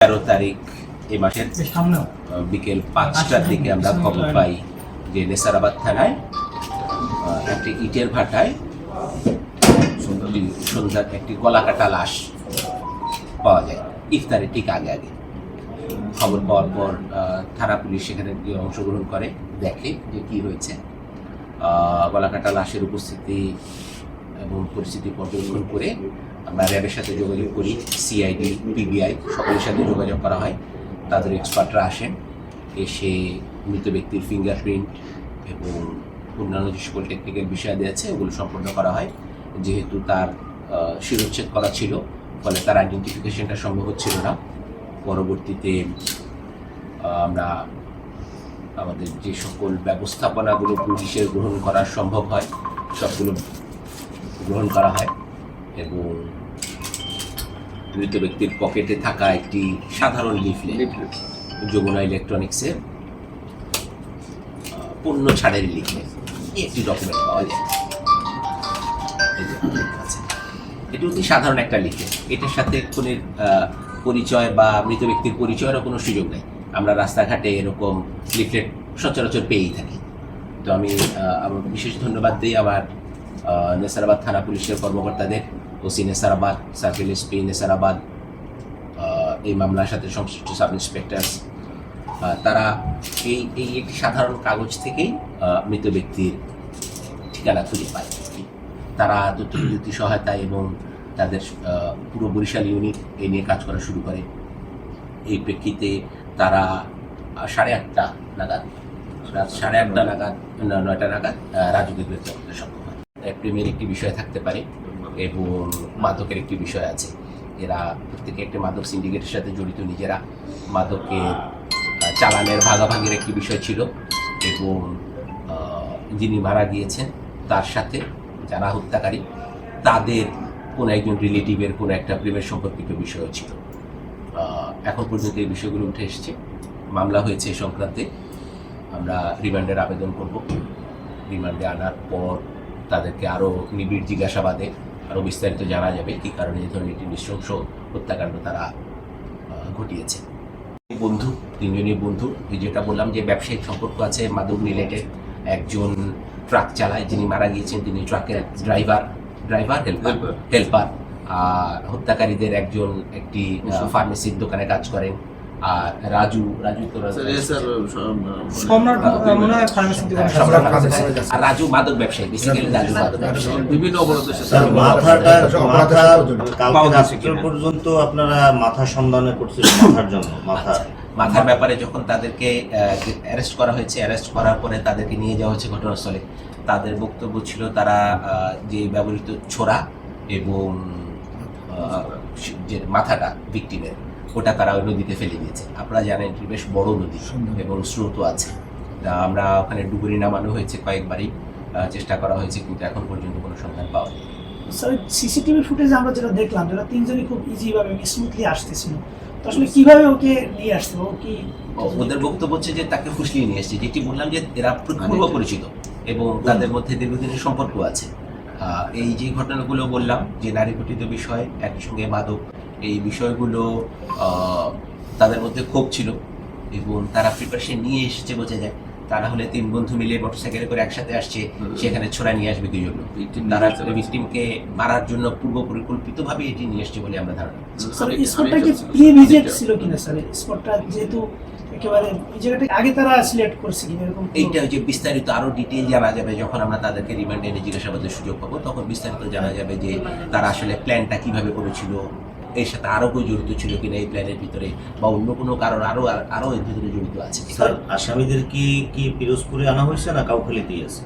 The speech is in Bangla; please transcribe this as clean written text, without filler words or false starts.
13 তারিখ এই মাসের বিকেল 5টার দিকে আমরা খবর পাই যে নেসারাবাদ থানায় একটি ইটের ভাটায় সন্ধ্যার একটি গলাকাটা লাশ পাওয়া যায় ইফতারের ঠিক আগে আগে। খবর পাওয়ার পর থানা পুলিশ সেখানে গিয়ে অংশগ্রহণ করে, দেখে যে কী হয়েছে। গলাকাটা লাশের উপস্থিতি এবং পরিস্থিতি পর্যবেক্ষণ করে আমরা র্যাবের সাথে যোগাযোগ করি, সিআইডি, পিবিআই সকলের সাথে যোগাযোগ করা হয়। তাদের এক্সপার্টরা আসেন, এসে মৃত ব্যক্তির ফিঙ্গারপ্রিন্ট এবং অন্যান্য যে সকল টেকনিক্যাল বিষয়াদি আছে ওগুলো সম্পন্ন করা হয়। যেহেতু তার শিরোচ্ছেদ করা ছিল, ফলে তার আইডেন্টিফিকেশনটা সম্ভব হচ্ছিল না। পরবর্তীতে আমরা আমাদের যে সকল ব্যবস্থাপনাগুলো পুলিশের গ্রহণ করা সম্ভব হয় সবগুলো গ্রহণ করা হয় এবং মৃত ব্যক্তির পকেটে থাকা একটি সাধারণ লিফলেট, যমুনা ইলেকট্রনিক্সের পণ্য ছাড়ের লিফলেট, একটি ডকুমেন্ট পাওয়া যায়। এটি অতি সাধারণ একটা লিফলেট, এটার সাথে খুনির পরিচয় বা মৃত ব্যক্তির পরিচয়েরও কোনো সুযোগ নেই। আমরা রাস্তাঘাটে এরকম লিফলেট সচরাচর পেয়েই থাকি। তো আমি আমার বিশেষ ধন্যবাদ দিই আমার নেসারাবাদ থানা পুলিশের কর্মকর্তাদের, OC Nesarabad, circle SP Nesarabad, এই মামলার সাথে সংশ্লিষ্ট সাব ইন্সপেক্টর। তারা এই একটি সাধারণ কাগজ থেকেই মৃত ব্যক্তির ঠিকানা খুঁজে পায়। তারা তথ্যপ্রযুক্তি সহায়তায় এবং তাদের পুরো বরিশাল ইউনিট এ নিয়ে কাজ করা শুরু করে। এই প্রেক্ষিতে তারা 8:30 নাগাদ, রাত 8:30 নাগাদ 9টা নাগাদ রাজুকে গ্রেপ্তার করতে সক্ষম হয়। প্রেমের একটি বিষয় থাকতে পারে এবং মাদকের একটি বিষয় আছে। এরা প্রত্যেকে একটি মাদক সিন্ডিকেটের সাথে জড়িত, নিজেরা মাদকের চালানের ভাগাভাগির একটি বিষয় ছিল এবং যিনি মারা গিয়েছেন তার সাথে যারা হত্যাকারী তাদের কোনো একজন রিলেটিভের কোনো একটা প্রেমের সম্পর্কিত বিষয়ও ছিল। এখন পর্যন্ত এই বিষয়গুলো উঠে এসেছে, মামলা হয়েছে এই সংক্রান্তে। আমরা রিমান্ডের আবেদন করব। রিমান্ডে আনার পর তাদেরকে আরও নিবিড় জিজ্ঞাসাবাদে আরও বিস্তারিত জানা যাবে কী কারণে এই ধরনের একটি নৃশংস হত্যাকাণ্ড তারা ঘটিয়েছে। বন্ধু, তিনজনই বন্ধু। যেটা বললাম যে ব্যবসায়িক সম্পর্ক আছে মাদক রিলেটেড। একজন ট্রাক চালায়, যিনি মারা গিয়েছেন তিনি ট্রাকের হেল্পার। হত্যাকারীদের একজন একটি ফার্মেসির দোকানে কাজ করেন। আর রাজু মাদক ব্যবসায়ী, বেসিক্যালি রাজু মাদক ব্যবসায়ী। বিভিন্ন পর্যন্ত আপনারা মাথা সন্ধানে করছিলেন মাথার ব্যাপারে যখন তাদেরকে অ্যারেস্ট করা হয়েছে, অ্যারেস্ট করার পরে তাদেরকে নিয়ে যাওয়া হয়েছে ঘটনাস্থলে। তাদের বক্তব্য ছিল তারা যে ব্যবহৃত ছোরা এবং যে মাথাটা ভিকটিমের, ওটা তারা ওই নদীতে ফেলে দিয়েছে। আপনারা জানেন এটি বেশ বড় নদী এবং স্রোতও আছে। আমরা ওখানে ডুবুরি নামানো হয়েছে কয়েকবারই, চেষ্টা করা হয়েছে, কিন্তু এখন পর্যন্ত কোনো সন্ধান পাওয়া যায়। স্যার, সিসিটিভি ফুটেজ আমরা যেটা দেখলাম, যেটা তিনজনই খুব ইজিভাবে স্মুথলি আসতেছিল, তো আসলে কিভাবে ওকে নিয়ে আসতে ও কি? ওদের বক্তব্য হচ্ছে যে তাকে ফুসলিয়ে নিয়ে এসছে, যেটি বললাম যে এরা পূর্ব পরিচিত এবং তাদের মধ্যে দীর্ঘদিনের সম্পর্ক আছে। এই যে ঘটনাগুলো বললাম যে নারী ঘটিত বিষয়, একই সঙ্গে মাদক, এই বিষয়গুলো তাদের মধ্যে ক্ষোভ ছিল এবং তারা প্রিপারেশন নিয়ে এসেছে বোঝা যায়। তারা হলে 3 বন্ধু মিলে মোটরসাইকেলে করে একসাথে আসছে, সেখানে ছোড়া নিয়ে আসবে 2 জন। তারা ভিকটিমকে মারার জন্য পূর্ব পরিকল্পিতভাবে এটি নিয়ে এসছে বলে আমরা ধারণা করছি। স্যার, স্পটটা কি প্রি-ভিজিট ছিল কিনা স্যার? স্পটটা যেহেতু একেবারে এই জায়গাটা আগে তারা সিলেক্ট করছে কিনা এরকম? এইটা যে বিস্তারিত আরো ডিটেইল জানা যাবে যখন আমরা তাদেরকে রিমান্ডে এনে জিজ্ঞাসাবাদের সুযোগ পাবো, তখন বিস্তারিত জানা যাবে যে তারা আসলে প্ল্যানটা কিভাবে করেছিল, এর সাথে আরো কেউ জড়িত ছিল কিনা এই প্ল্যানের ভিতরে, বা অন্য কোনো কারণ আরো এর ভিতরে জড়িত আছে। স্যার, আসামিদের কি পিরোজপুরে আনা হয়েছে না কাউখালীতেই আছে?